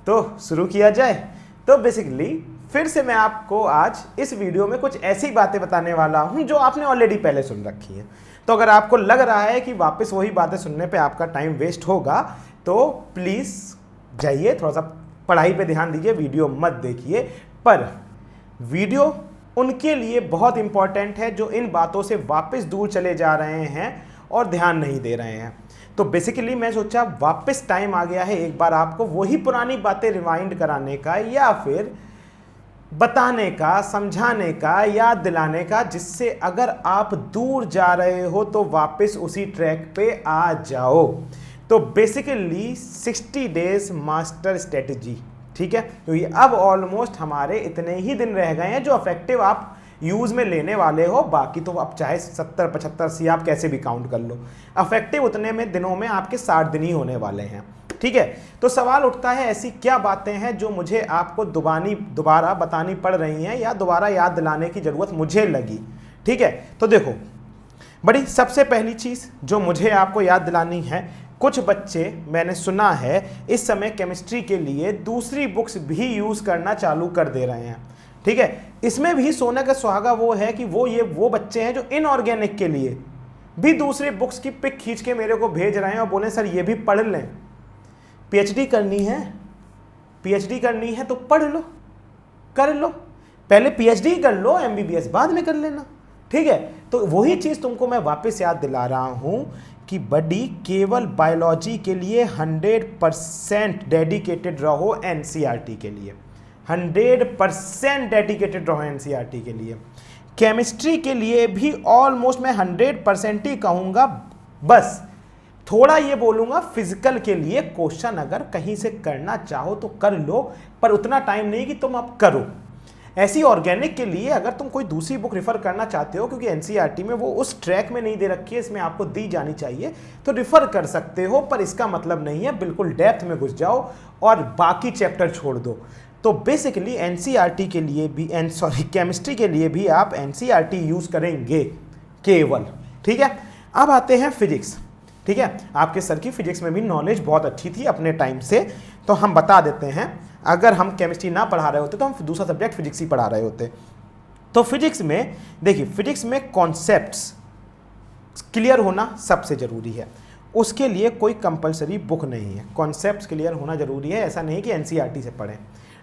तो शुरू किया जाए। तो बेसिकली फिर से मैं आपको आज इस वीडियो में कुछ ऐसी बातें बताने वाला हूं जो आपने ऑलरेडी पहले सुन रखी हैं। तो अगर आपको लग रहा है कि वापस वही बातें सुनने पे आपका टाइम वेस्ट होगा तो प्लीज़ जाइए, थोड़ा सा पढ़ाई पे ध्यान दीजिए, वीडियो मत देखिए। पर वीडियो उनके लिए बहुत इंपॉर्टेंट है जो इन बातों से वापस दूर चले जा रहे हैं और ध्यान नहीं दे रहे हैं। तो बेसिकली मैं सोचा वापस टाइम आ गया है एक बार आपको वही पुरानी बातें रिवाइंड कराने का या फिर बताने का, समझाने का, याद दिलाने का, जिससे अगर आप दूर जा रहे हो तो वापस उसी ट्रैक पे आ जाओ। तो बेसिकली 60 डेज मास्टर स्ट्रेटजी, ठीक है। तो ये अब ऑलमोस्ट हमारे इतने ही दिन रह गए हैं जो अफेक्टिव आप यूज में लेने वाले हो। बाकी तो आप चाहे 70, 75, 80 आप कैसे भी काउंट कर लो, अफेक्टिव उतने में दिनों में आपके 60 दिन ही होने वाले हैं, ठीक है। तो सवाल उठता है ऐसी क्या बातें हैं जो मुझे आपको दोबारा बतानी पड़ रही हैं या दोबारा याद दिलाने की जरूरत मुझे लगी, ठीक है। तो देखो, बड़ी सबसे पहली चीज जो मुझे आपको याद दिलानी है, कुछ बच्चे मैंने सुना है इस समय केमिस्ट्री के लिए दूसरी बुक्स भी यूज करना चालू कर दे रहे हैं, ठीक है। इसमें भी सोने का सुहागा वो है कि वो बच्चे हैं जो इनऑर्गेनिक के लिए भी दूसरे बुक्स की पिक खींच के मेरे को भेज रहे हैं और बोले सर ये भी पढ़ लें, पीएचडी करनी है तो पढ़ लो, कर लो, पहले पीएचडी कर लो, एमबीबीएस बाद में कर लेना, ठीक है। तो वही चीज तुमको मैं वापस याद दिला रहा हूं कि बड़ी केवल बायोलॉजी के लिए 100% डेडिकेटेड रहो एनसीईआरटी के लिए, 100% डेडिकेटेड रहो एनसीईआरटी के लिए। केमिस्ट्री के लिए भी ऑलमोस्ट मैं 100% ही कहूंगा, बस थोड़ा ये बोलूंगा फिजिकल के लिए क्वेश्चन अगर कहीं से करना चाहो तो कर लो, पर उतना टाइम नहीं कि तुम अब करो। ऐसी ऑर्गेनिक के लिए अगर तुम कोई दूसरी बुक रेफर करना चाहते हो, क्योंकि एनसीईआरटी में वो उस ट्रैक में नहीं दे रखी है, इसमें आपको दी जानी चाहिए, तो रेफर कर सकते हो, पर इसका मतलब नहीं है बिल्कुल डेप्थ में घुस जाओ और बाकी चैप्टर छोड़ दो। तो बेसिकली एनसीईआरटी के लिए भी केमिस्ट्री के लिए भी आप एनसीईआरटी यूज करेंगे केवल, ठीक है। अब आते हैं फिजिक्स, ठीक है। आपके सर की फिजिक्स में भी नॉलेज बहुत अच्छी थी अपने टाइम से, तो हम बता देते हैं, अगर हम केमिस्ट्री ना पढ़ा रहे होते तो हम दूसरा सब्जेक्ट फिजिक्स ही पढ़ा रहे होते। तो फिजिक्स में देखिए, फिजिक्स में कॉन्सेप्ट्स क्लियर होना सबसे जरूरी है, उसके लिए कोई कंपलसरी बुक नहीं है, कॉन्सेप्ट्स क्लियर होना जरूरी है। ऐसा नहीं कि एनसीईआरटी से पढ़ें,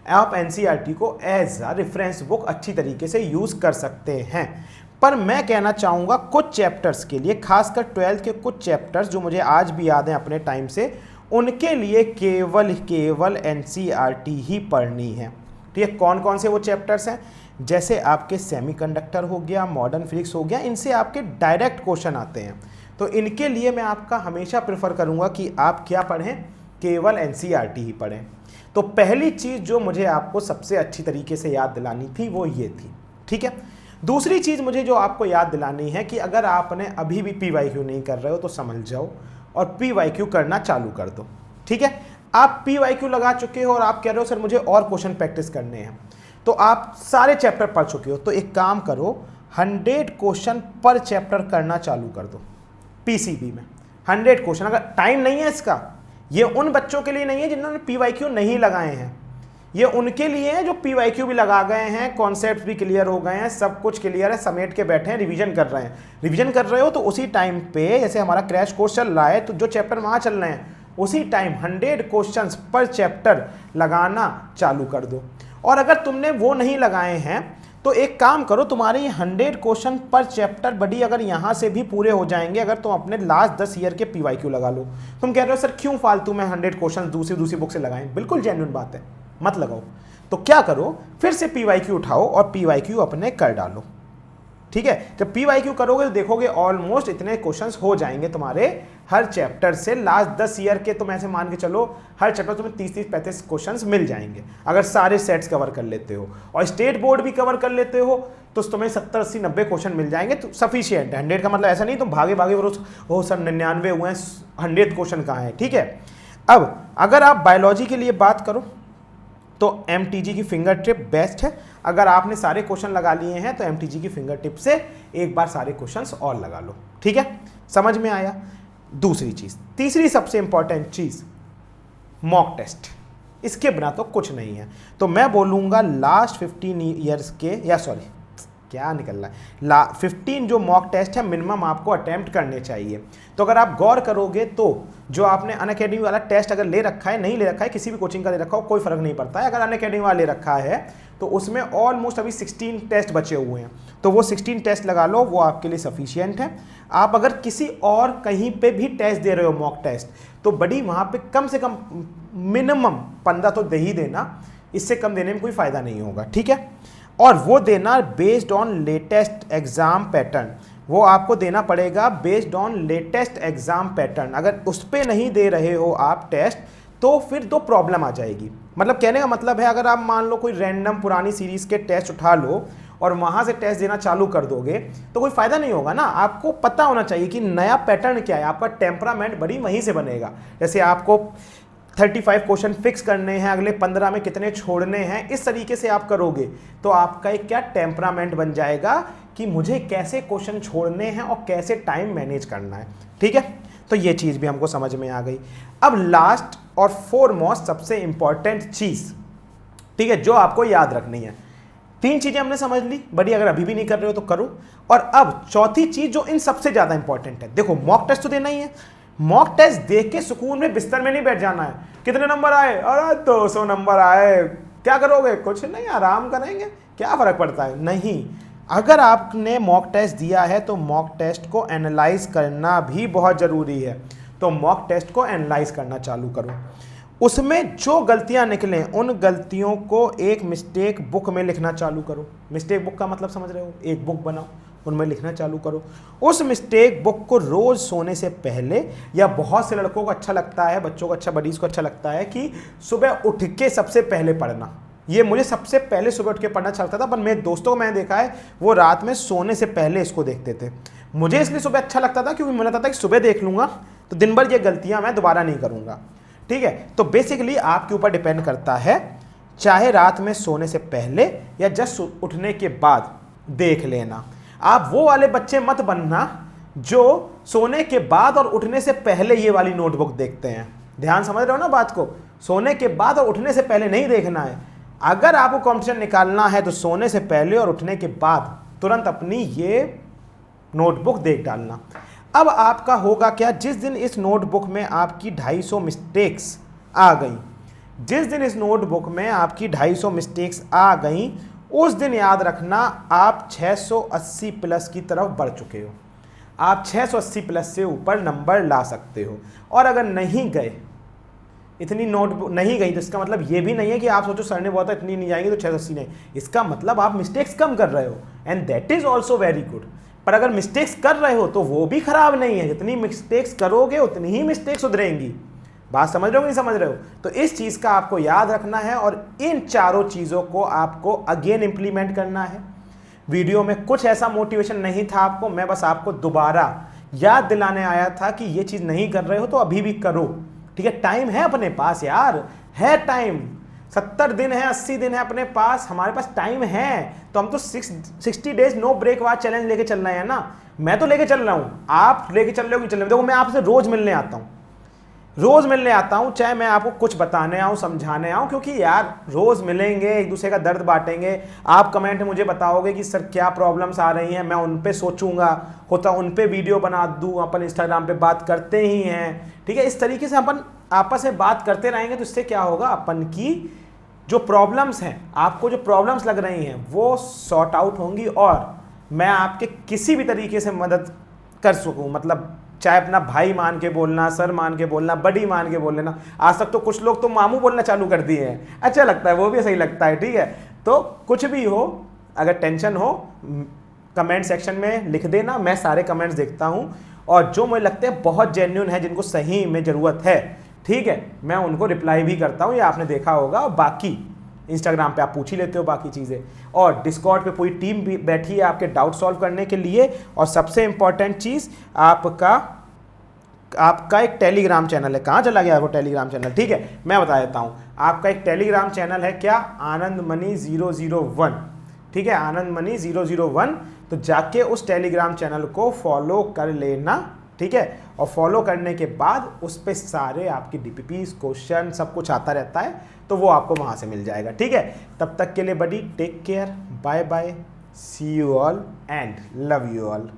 आप एनसीईआरटी को एज अ रेफरेंस बुक अच्छी तरीके से यूज कर सकते हैं। पर मैं कहना चाहूँगा कुछ चैप्टर्स के लिए, खासकर 12th के कुछ चैप्टर्स जो मुझे आज भी याद हैं अपने टाइम से, उनके लिए केवल एनसीईआरटी ही पढ़नी है, ठीक है। कौन कौन से वो चैप्टर्स हैं? जैसे आपके सेमीकंडक्टर हो गया, मॉडर्न फिजिक्स हो गया, इनसे आपके डायरेक्ट क्वेश्चन आते हैं। तो इनके लिए मैं आपका हमेशा प्रेफर करूँगा कि आप क्या पढ़ें, केवल एनसीईआरटी ही पढ़ें। तो पहली चीज़ जो मुझे आपको सबसे अच्छी तरीके से याद दिलानी थी वो ये थी, ठीक है। दूसरी चीज़ मुझे जो आपको याद दिलानी है कि अगर आपने अभी भी पीवाईक्यू नहीं कर रहे हो तो समझ जाओ और पीवाईक्यू करना चालू कर दो, ठीक है। आप पीवाईक्यू लगा चुके हो और आप कह रहे हो सर मुझे और क्वेश्चन प्रैक्टिस करने हैं, तो आप सारे चैप्टर पढ़ चुके हो, तो एक काम करो, 100 क्वेश्चन पर चैप्टर करना चालू कर दो पीसीबी में। 100 क्वेश्चन, अगर टाइम नहीं है इसका, ये उन बच्चों के लिए नहीं है जिन्होंने पीवाईक्यू नहीं लगाए हैं, ये उनके लिए है जो पीवाईक्यू भी लगा गए हैं, कॉन्सेप्ट भी क्लियर हो गए हैं, सब कुछ क्लियर है, समेट के बैठे हैं, रिवीजन कर रहे हैं। रिवीजन कर रहे हो तो उसी टाइम पे, जैसे हमारा क्रैश कोर्स चल रहा है, तो जो चैप्टर वहाँ चल रहे हैं उसी टाइम 100 क्वेश्चंस पर चैप्टर लगाना चालू कर दो। और अगर तुमने वो नहीं लगाए हैं तो एक काम करो, तुम्हारे ये 100 क्वेश्चन पर चैप्टर बड़ी अगर यहाँ से भी पूरे हो जाएंगे, अगर तुम अपने लास्ट 10 ईयर के पीवाईक्यू लगा लो। तुम कह रहे हो सर क्यों फालतू में 100 क्वेश्चन दूसरी बुक से लगाएं, बिल्कुल जेन्युइन बात है, मत लगाओ। तो क्या करो, फिर से पीवाईक्यू उठाओ और पीवाईक्यू अपने कर डालो, ठीक है। जब पीवाईक्यू करोगे तो देखोगे ऑलमोस्ट इतने क्वेश्चंस हो जाएंगे तुम्हारे हर चैप्टर से। लास्ट 10 ईयर के तुम ऐसे मान के चलो, हर चैप्टर तुम्हें 30-35 क्वेश्चंस मिल जाएंगे अगर सारे सेट्स कवर कर लेते हो, और स्टेट बोर्ड भी कवर कर लेते हो तो तुम्हें 70, 80, 90 क्वेश्चन मिल जाएंगे, तो सफिशियंट। 100 का मतलब ऐसा नहीं तुम भागे हो सर 99 हुए हैं, 100 क्वेश्चन कहाँ है, ठीक है। अब अगर आप बायोलॉजी के लिए बात करो तो एमटीजी की फिंगर टिप बेस्ट है। अगर आपने सारे क्वेश्चन लगा लिए हैं तो एमटीजी की फिंगर टिप से एक बार सारे क्वेश्चंस और लगा लो, ठीक है। समझ में आया? दूसरी चीज, तीसरी सबसे इंपॉर्टेंट चीज, मॉक टेस्ट। इसके बिना तो कुछ नहीं है। तो मैं बोलूँगा लास्ट 15 ईयर्स के, या सॉरी क्या निकल रहा है, 15 जो मॉक टेस्ट है मिनिमम आपको अटेम्प्ट करने चाहिए। तो अगर आप गौर करोगे तो जो आपने अनअकैडमी वाला टेस्ट अगर ले रखा है, नहीं ले रखा है, किसी भी कोचिंग का ले रखा हो, कोई फर्क नहीं पड़ता है। अगर अनअकैडमी वाला ले रखा है तो उसमें ऑलमोस्ट अभी 16 टेस्ट बचे हुए हैं, तो वो 16 टेस्ट लगा लो, वो आपके लिए सफिशियंट है। आप अगर किसी और कहीं पे भी टेस्ट दे रहे हो मॉक टेस्ट, तो बड़ी वहाँ पे कम से कम मिनिमम 15 तो दे ही देना, इससे कम देने में कोई फ़ायदा नहीं होगा, ठीक है। और वो देना based on latest exam pattern, वो आपको देना पड़ेगा based on latest exam pattern. अगर उस पर नहीं दे रहे हो आप टेस्ट तो फिर तो प्रॉब्लम आ जाएगी। मतलब कहने का मतलब है, अगर आप मान लो कोई रैंडम पुरानी सीरीज़ के टेस्ट उठा लो और वहाँ से टेस्ट देना चालू कर दोगे तो कोई फ़ायदा नहीं होगा ना। आपको पता होना चाहिए कि नया पैटर्न क्या है, आपका टेम्परामेंट बड़ी वहीं से बनेगा। जैसे आपको 35 क्वेश्चन फिक्स करने हैं, अगले 15 में कितने छोड़ने हैं, इस तरीके से आप करोगे तो आपका एक क्या टेम्परामेंट बन जाएगा कि मुझे कैसे क्वेश्चन छोड़ने हैं और कैसे टाइम मैनेज करना है, ठीक है। तो ये चीज़ भी हमको समझ में आ गई। अब लास्ट और फोरमोस्ट सबसे इंपॉर्टेंट चीज़, ठीक है, जो आपको याद रखनी है। 3 चीज़ें हमने समझ ली, बड़ी अगर अभी भी नहीं कर रहे हो तो करो। और अब चौथी चीज़ जो इन सबसे ज़्यादा इंपॉर्टेंट है, देखो मॉक टेस्ट तो देना ही है। मॉक टेस्ट देख के सुकून में बिस्तर में नहीं बैठ जाना है। कितने नंबर आए? अरे 200 नंबर आए, क्या करोगे? कुछ नहीं, आराम करेंगे, क्या फ़र्क पड़ता है। नहीं, अगर आपने मॉक टेस्ट दिया है तो मॉक टेस्ट को एनालाइज करना भी बहुत ज़रूरी है। तो मॉक टेस्ट को एनालाइज करना चालू करो, उसमें जो गलतियां निकलें उन गलतियों को एक मिस्टेक बुक में लिखना चालू करो। मिस्टेक बुक का मतलब समझ रहे हो, एक बुक बनाओ, उनमें लिखना चालू करो। उस मिस्टेक बुक को रोज़ सोने से पहले, या बहुत से लड़कों को अच्छा लगता है, बच्चों को अच्छा, बडीज़ को अच्छा लगता है कि सुबह उठ के सबसे पहले पढ़ना। ये मुझे सबसे पहले सुबह उठ के पढ़ना अच्छा लगता था, पर मेरे दोस्तों को मैंने देखा है वो रात में सोने से पहले इसको देखते थे। मुझे इसलिए सुबह अच्छा लगता था क्योंकि मुझे लगता था कि सुबह देख लूँगा तो दिन भर ये गलतियाँ मैं दोबारा नहीं करूँगा, ठीक है। तो बेसिकली आपके ऊपर डिपेंड करता है, चाहे रात में सोने से पहले या जस्ट उठने के बाद देख लेना। आप वो वाले बच्चे मत बनना जो सोने के बाद और उठने से पहले ये वाली नोटबुक देखते हैं। ध्यान समझ रहे हो ना बात को, सोने के बाद और उठने से पहले नहीं देखना है। अगर आपको कॉम्पिटिशन निकालना है तो सोने से पहले और उठने के बाद तुरंत अपनी ये नोटबुक देख डालना। अब आपका होगा क्या, जिस दिन इस नोटबुक में आपकी 250 मिस्टेक्स आ गई, जिस दिन इस नोटबुक में आपकी 250 मिस्टेक्स आ गई, उस दिन याद रखना आप 680 प्लस की तरफ बढ़ चुके हो। आप 680 प्लस से ऊपर नंबर ला सकते हो। और अगर नहीं गए, इतनी नोटबुक नहीं गई, तो इसका मतलब ये भी नहीं है कि आप सोचो सर ने बोला था इतनी नहीं जाएंगी तो 680 नहीं। इसका मतलब आप मिस्टेक्स कम कर रहे हो, and that is also very good. पर अगर मिस्टेक्स कर रहे हो तो वो भी खराब नहीं है, जितनी मिस्टेक्स करोगे उतनी ही मिस्टेक्स सुधरेंगी। बात समझ रहे हो नहीं समझ रहे हो? तो इस चीज़ का आपको याद रखना है और इन चारों चीज़ों को आपको अगेन इम्प्लीमेंट करना है। वीडियो में कुछ ऐसा मोटिवेशन नहीं था आपको, मैं बस आपको दोबारा याद दिलाने आया था कि ये चीज़ नहीं कर रहे हो तो अभी भी करो, ठीक है। टाइम है अपने पास यार, है टाइम, 70 दिन है, 80 दिन है अपने पास, हमारे पास टाइम है। तो हम तो 60 days no break watch challenge लेके चल रहे हैं ना। मैं तो लेके चल रहा हूँ, आप लेके चल रहे हो कि चल रहे हो? देखो मैं आपसे रोज मिलने आता हूँ, रोज मिलने आता हूँ, चाहे मैं आपको कुछ बताने आऊँ, समझाने आऊँ, क्योंकि यार रोज मिलेंगे, एक दूसरे का दर्द बांटेंगे। आप कमेंट में मुझे बताओगे कि सर क्या प्रॉब्लम्स आ रही हैं, मैं उन पे सोचूंगा, होता उन पे वीडियो बना दूँ, अपन इंस्टाग्राम पे बात करते ही हैं, ठीक है। इस तरीके से अपन आपस में बात करते रहेंगे तो इससे क्या होगा, अपन की जो प्रॉब्लम्स हैं, आपको जो प्रॉब्लम्स लग रही हैं वो सॉर्ट आउट होंगी और मैं आपके किसी भी तरीके से मदद कर सकूँ। मतलब चाहे अपना भाई मान के बोलना, सर मान के बोलना, बड़ी मान के बोल लेना। आज तक तो कुछ लोग तो मामू बोलना चालू कर दिए हैं, अच्छा लगता है, वो भी सही लगता है, ठीक है। तो कुछ भी हो, अगर टेंशन हो कमेंट सेक्शन में लिख देना, मैं सारे कमेंट्स देखता हूँ और जो मुझे लगते हैं बहुत जेन्युइन है, जिनको सही में ज़रूरत है, ठीक है, मैं उनको रिप्लाई भी करता हूँ, ये आपने देखा होगा। और बाकी इंस्टाग्राम पे आप पूछ ही लेते हो बाकी चीज़ें, और डिस्कॉर्ड पे पूरी टीम भी बैठी है आपके डाउट सॉल्व करने के लिए। और सबसे इम्पॉर्टेंट चीज़ आपका एक टेलीग्राम चैनल है। कहाँ चला गया वो टेलीग्राम चैनल, ठीक है, मैं बता देता हूँ। आपका एक टेलीग्राम चैनल है, क्या, आनंद मनी 001, ठीक है, आनंद मनी 001। तो जाके उस टेलीग्राम चैनल को फॉलो कर लेना, ठीक है, और फॉलो करने के बाद उस पे सारे आपकी डीपीपीस क्वेश्चन सब कुछ आता रहता है, तो वो आपको वहां से मिल जाएगा। ठीक है, तब तक के लिए buddy take care, bye bye, see you all and love you all.